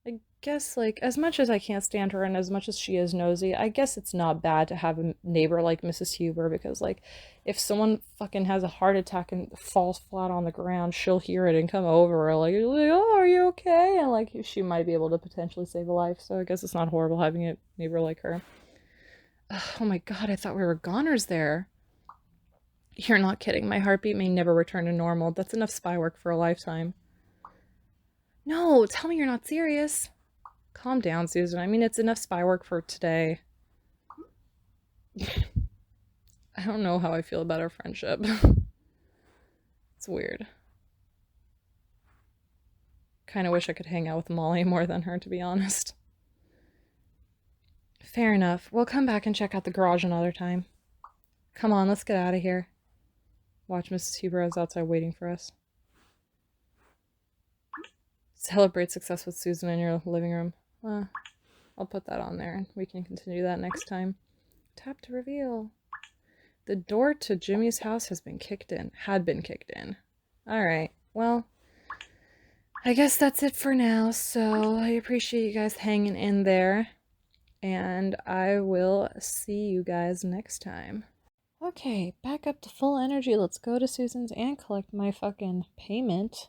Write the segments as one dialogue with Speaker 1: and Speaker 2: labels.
Speaker 1: I guess, like, as much as I can't stand her and as much as she is nosy, I guess it's not bad to have a neighbor like Mrs. Huber because, like, if someone fucking has a heart attack and falls flat on the ground, she'll hear it and come over, like, oh, are you okay? And, like, she might be able to potentially save a life, so I guess it's not horrible having a neighbor like her. Ugh, oh my god, I thought we were goners there. You're not kidding. My heartbeat may never return to normal. That's enough spy work for a lifetime. No, tell me you're not serious. Calm down, Susan. I mean, it's enough spy work for today. I don't know how I feel about our friendship. It's weird. Kind of wish I could hang out with Molly more than her, to be honest. Fair enough. We'll come back and check out the garage another time. Come on, let's get out of here. Watch Mrs. Huber is outside waiting for us. Celebrate success with Susan in your living room. I'll put that on there. We can continue that next time. Tap to reveal. The door to Jimmy's house has been kicked in. Had been kicked in. Alright, well, I guess that's it for now, so I appreciate you guys hanging in there, and I will see you guys next time. Okay, back up to full energy. Let's go to Susan's and collect my fucking payment.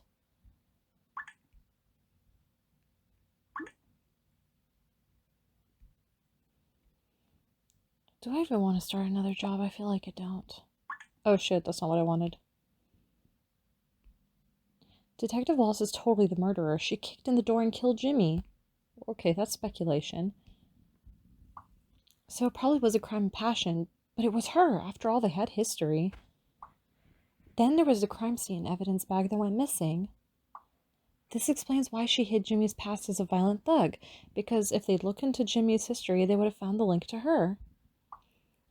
Speaker 1: Do I even want to start another job? I feel like I don't. Oh shit, that's not what I wanted. Detective Wallace is totally the murderer. She kicked in the door and killed Jimmy. Okay, that's speculation. So it probably was a crime of passion, but it was her. After all, they had history. Then there was the crime scene evidence bag that went missing. This explains why she hid Jimmy's past as a violent thug, because if they'd looked into Jimmy's history, they would have found the link to her.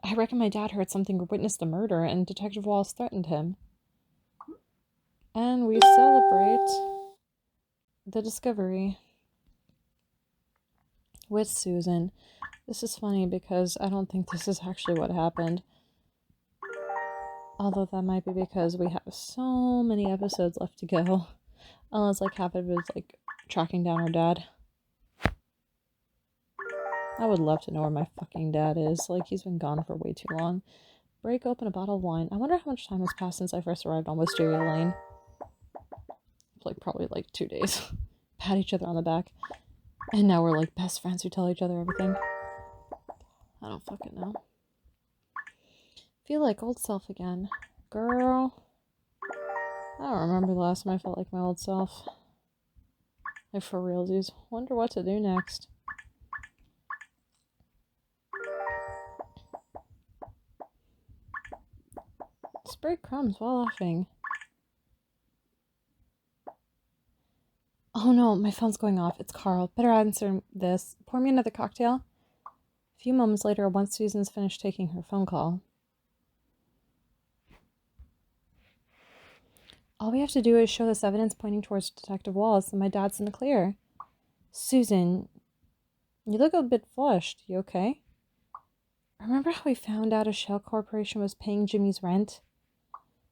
Speaker 1: I reckon my dad heard something or witnessed the murder, and Detective Wallace threatened him. And we celebrate the discovery with Susan. This is funny because I don't think this is actually what happened. Although that might be because we have so many episodes left to go. Unless, like, half of it is, like, tracking down our dad. I would love to know where my fucking dad is. Like, he's been gone for way too long. Break open a bottle of wine. I wonder how much time has passed since I first arrived on Wisteria Lane. Like, probably, like, 2 days. Pat each other on the back. And now we're, like, best friends who tell each other everything. I don't fucking know. Feel like old self again. Girl. I don't remember the last time I felt like my old self. Like, for realsies. Wonder what to do next. Spray crumbs while laughing. Oh no, my phone's going off. It's Carl. Better answer this. Pour me another cocktail. A few moments later, once Susan's finished taking her phone call. All we have to do is show this evidence pointing towards Detective Wallace, and my dad's in the clear. Susan, you look a bit flushed. You okay? Remember how we found out a shell corporation was paying Jimmy's rent?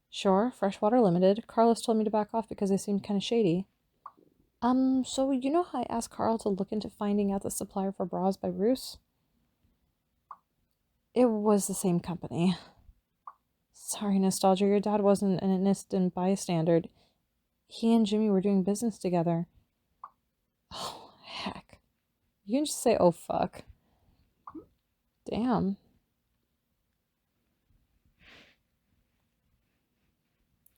Speaker 1: Sure, Freshwater Limited. Carlos told me to back off because they seemed kind of shady. So you know how I asked Carl to look into finding out the supplier for bras by Bruce? It was the same company. Sorry, Nostalgia, your dad wasn't an innocent bystander. He and Jimmy were doing business together. Oh, heck. You can just say, oh, fuck. Damn.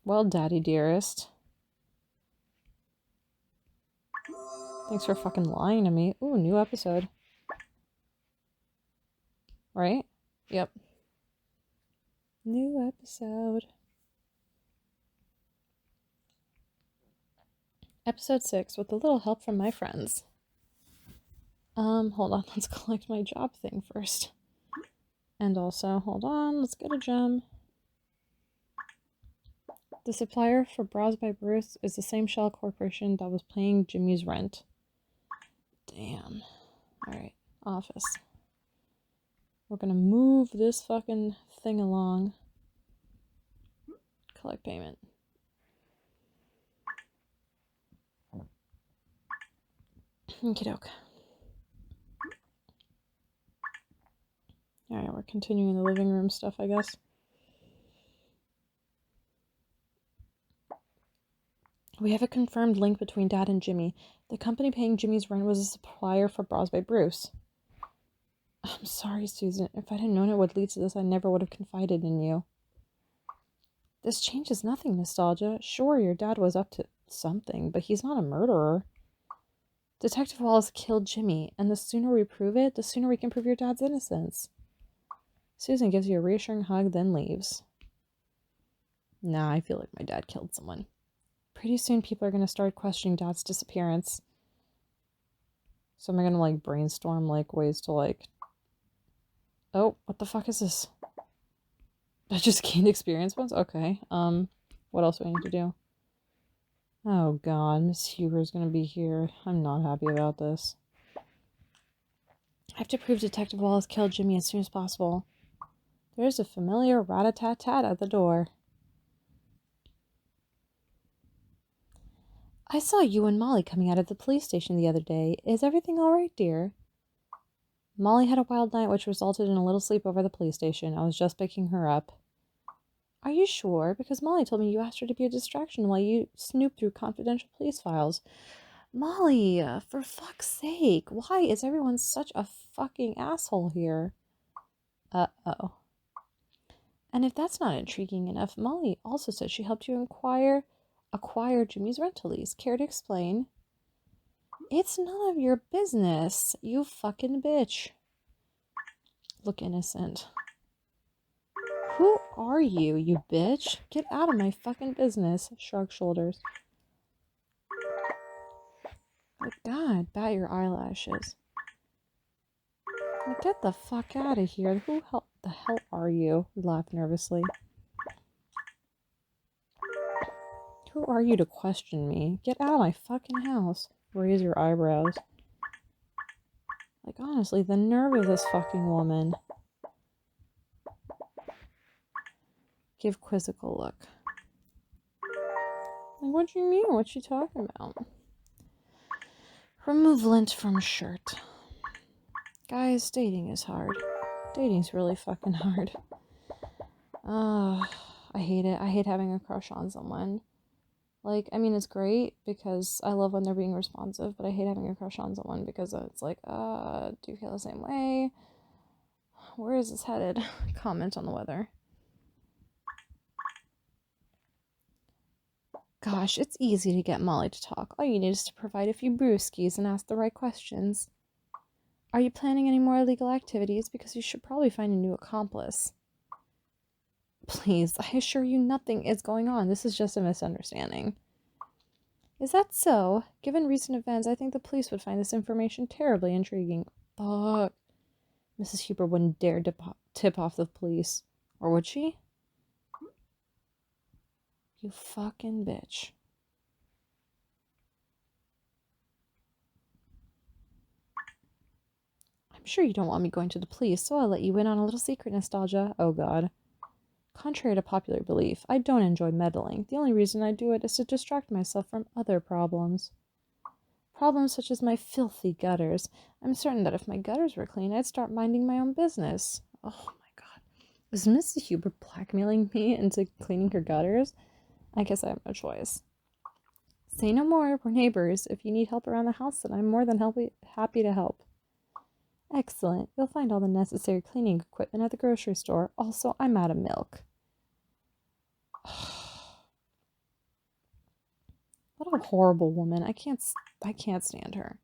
Speaker 1: Well, Daddy dearest. Thanks for fucking lying to me. Ooh, new episode. Right? Yep. New episode. Episode 6, with a little help from my friends. Hold on, let's collect my job thing first. And also, hold on, let's get a gem. The supplier for Bras by Bruce is the same shell corporation that was paying Jimmy's rent. Damn. Alright, office. We're gonna move this fucking thing along. Collect payment. Okie doke. Alright, we're continuing the living room stuff, I guess. We have a confirmed link between Dad and Jimmy. The company paying Jimmy's rent was a supplier for bras by Bruce. I'm sorry, Susan. If I hadn't known it would lead to this, I never would have confided in you. This changes nothing, Nostalgia. Sure, your dad was up to something, but he's not a murderer. Detective Wallace killed Jimmy, and the sooner we prove it, the sooner we can prove your dad's innocence. Susan gives you a reassuring hug, then leaves. Nah, I feel like my dad killed someone. Pretty soon people are going to start questioning Dad's disappearance. So am I going to, like, brainstorm, like, ways to, like... Oh, what the fuck is this? I just gained experience points? Okay. What else do I need to do? Oh god, Miss Huber's going to be here. I'm not happy about this. I have to prove Detective Wallace killed Jimmy as soon as possible. There's a familiar rat-a-tat-tat at the door. I saw you and Molly coming out of the police station the other day. Is everything all right, dear? Molly had a wild night, which resulted in a little sleepover at the police station. I was just picking her up. Are you sure? Because Molly told me you asked her to be a distraction while you snooped through confidential police files. Molly, for fuck's sake, why is everyone such a fucking asshole here? Uh-oh. And if that's not intriguing enough, Molly also said she helped you acquire Jimmy's rental lease. Care to explain? It's none of your business, you fucking bitch. Look innocent. Who are you, you bitch? Get out of my fucking business. Shrug shoulders. Oh god, bat your eyelashes. Now get the fuck out of here. Who the hell are you? Laugh nervously. Who are you to question me? Get out of my fucking house. Raise your eyebrows. Like, honestly, the nerve of this fucking woman. Give quizzical look. Like, what do you mean? What's she talking about? Remove lint from shirt. Guys, dating is hard. Dating's really fucking hard. I hate it. I hate having a crush on someone. Like, I mean, it's great because I love when they're being responsive, but I hate having a crush on someone because it's like, do you feel the same way? Where is this headed? Comment on the weather. Gosh, it's easy to get Molly to talk. All you need is to provide a few brewskis and ask the right questions. Are you planning any more illegal activities? Because you should probably find a new accomplice. Please, I assure you nothing is going on. This is just a misunderstanding. Is that so? Given recent events, I think the police would find this information terribly intriguing. Fuck. Mrs. Huber wouldn't dare tip off the police. Or would she? You fucking bitch. I'm sure you don't want me going to the police, so I'll let you in on a little secret, Nostalgia. Oh god. Contrary to popular belief, I don't enjoy meddling. The only reason I do it is to distract myself from other problems. Problems such as my filthy gutters. I'm certain that if my gutters were clean, I'd start minding my own business. Oh my god. Is Mrs. Huber blackmailing me into cleaning her gutters? I guess I have no choice. Say no more. We're neighbors. If you need help around the house, then I'm more than happy to help. Excellent. You'll find all the necessary cleaning equipment at the grocery store. Also, I'm out of milk. What a horrible woman. I can't stand her.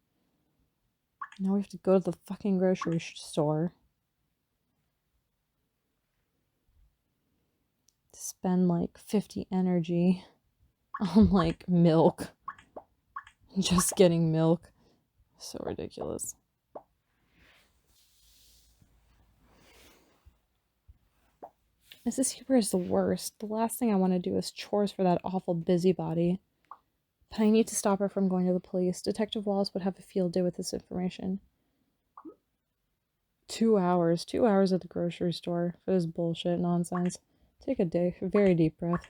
Speaker 1: Now we have to go to the fucking grocery store. Spend like 50 energy on like milk. Just getting milk. So ridiculous. Mrs. Huber is the worst. The last thing I want to do is chores for that awful busybody. But I need to stop her from going to the police. Detective Wallace would have a field day with this information. 2 hours. 2 hours at the grocery store for this bullshit nonsense. Take a very deep breath.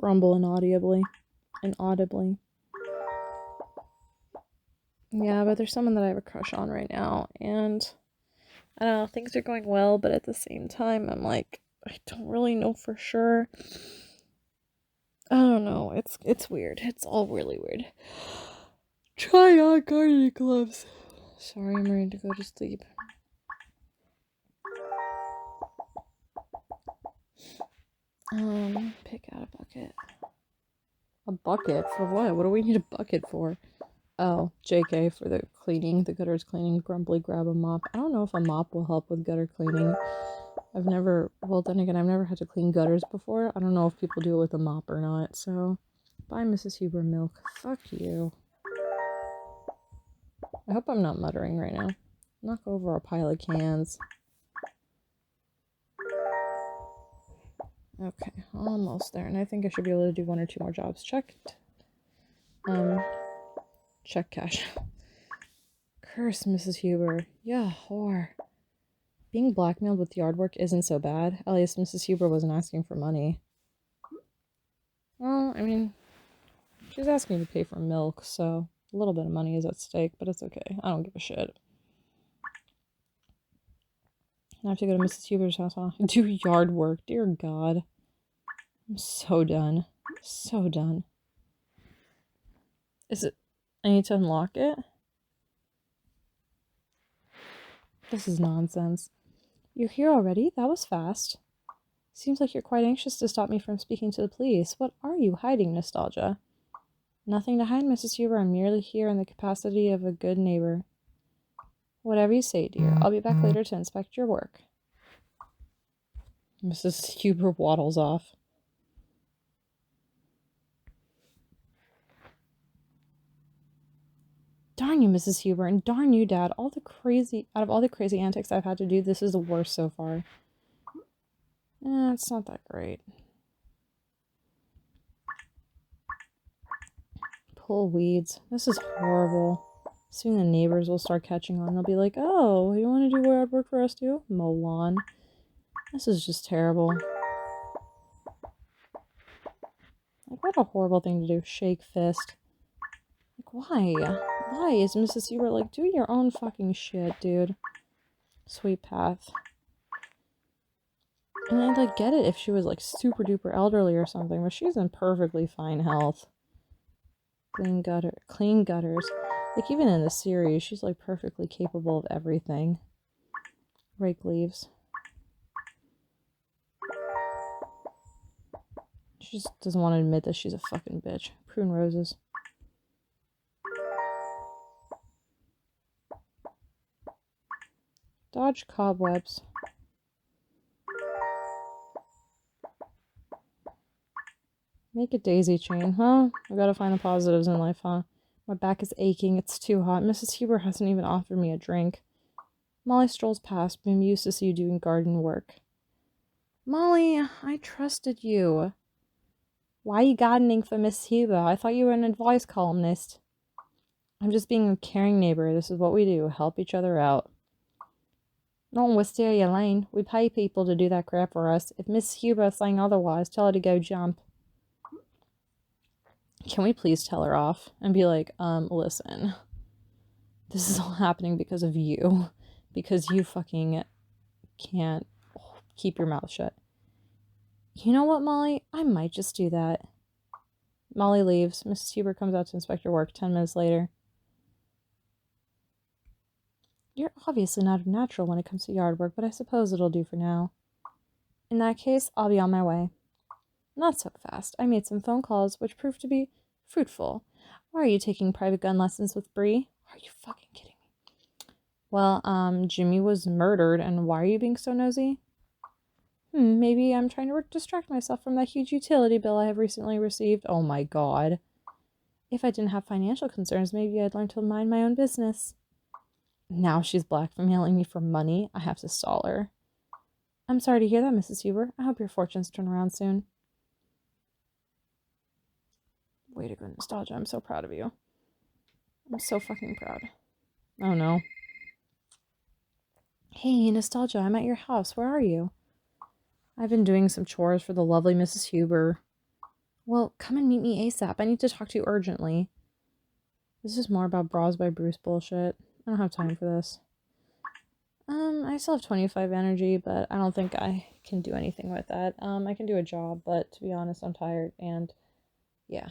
Speaker 1: grumble inaudibly. Yeah, but there's someone that I have a crush on right now, and I don't know, things are going well, but at the same time, I'm like, I don't really know for sure. I don't know. It's weird. It's all really weird. Try on gardening gloves. Sorry, I'm ready to go to sleep. Pick out a bucket. A bucket for what? What do we need a bucket for? Oh, JK, for the cleaning, the gutters cleaning. Grumbly, grab a mop. I don't know if a mop will help with gutter cleaning. Well, then again, I've never had to clean gutters before. I don't know if people do it with a mop or not, so. Bye, Mrs. Huber Milk. Fuck you. I hope I'm not muttering right now. Knock over a pile of cans. Okay, almost there, and I think I should be able to do 1 or 2 more jobs. Checked. Check cash. Curse Mrs. Huber. Yeah, whore. Being blackmailed with yard work isn't so bad. At least Mrs. Huber wasn't asking for money. Well, I mean, she's asking to pay for milk, so a little bit of money is at stake, but it's okay. I don't give a shit. I have to go to Mrs. Huber's house, huh? Do yard work. Dear God. I'm so done. So done. Is it... I need to unlock it? This is nonsense. You're here already? That was fast. Seems like you're quite anxious to stop me from speaking to the police. What are you hiding, Nostalgia? Nothing to hide, Mrs. Huber. I'm merely here in the capacity of a good neighbor. Whatever you say, dear. I'll be back later to inspect your work. Mrs. Huber waddles off. Darn you, Mrs. Huber, and darn you, Dad. Out of all the crazy antics I've had to do, this is the worst so far. It's not that great. Pull weeds. This is horrible. Soon the neighbors will start catching on. They'll be like, oh, you want to do yard work for us too? Mow lawn. This is just terrible. Like, what a horrible thing to do. Shake fist. Like, why? Why is Mrs. Huber like, do your own fucking shit, dude. Sweet path. And I'd like get it if she was like super duper elderly or something, but she's in perfectly fine health. Clean gutters. Like even in the series, she's like perfectly capable of everything. Rake leaves. She just doesn't want to admit that she's a fucking bitch. Prune roses. Dodge cobwebs. Make a daisy chain, huh? I gotta find the positives in life, huh? My back is aching. It's too hot. Mrs. Huber hasn't even offered me a drink. Molly strolls past. I'm used to see you doing garden work. Molly, I trusted you. Why are you gardening for Miss Huber? I thought you were an advice columnist. I'm just being a caring neighbor. This is what we do. Help each other out. Not in Wisteria Lane. We pay people to do that crap for us. If Miss Huber is saying otherwise, tell her to go jump. Can we please tell her off and be like, listen, this is all happening because of you. Because you fucking can't keep your mouth shut. You know what, Molly? I might just do that. Molly leaves. Mrs. Huber comes out to inspect her work 10 minutes later. You're obviously not a natural when it comes to yard work, but I suppose it'll do for now. In that case, I'll be on my way. Not so fast. I made some phone calls, which proved to be fruitful. Why are you taking private gun lessons with Bree? Are you fucking kidding me? Well, Jimmy was murdered, and why are you being so nosy? Maybe I'm trying to distract myself from that huge utility bill I have recently received. Oh my god. If I didn't have financial concerns, maybe I'd learn to mind my own business. Now she's blackmailing me for money. I have to stall her. I'm sorry to hear that, Mrs. Huber. I hope your fortunes turn around soon. Way to go, Nostalgia. I'm so proud of you. I'm so fucking proud. Oh no. Hey, Nostalgia, I'm at your house. Where are you? I've been doing some chores for the lovely Mrs. Huber. Well, come and meet me ASAP. I need to talk to you urgently. This is more about Bras by Bruce bullshit. I don't have time for this. I still have 25 energy, but I don't think I can do anything with that. I can do a job, but to be honest, I'm tired and yeah.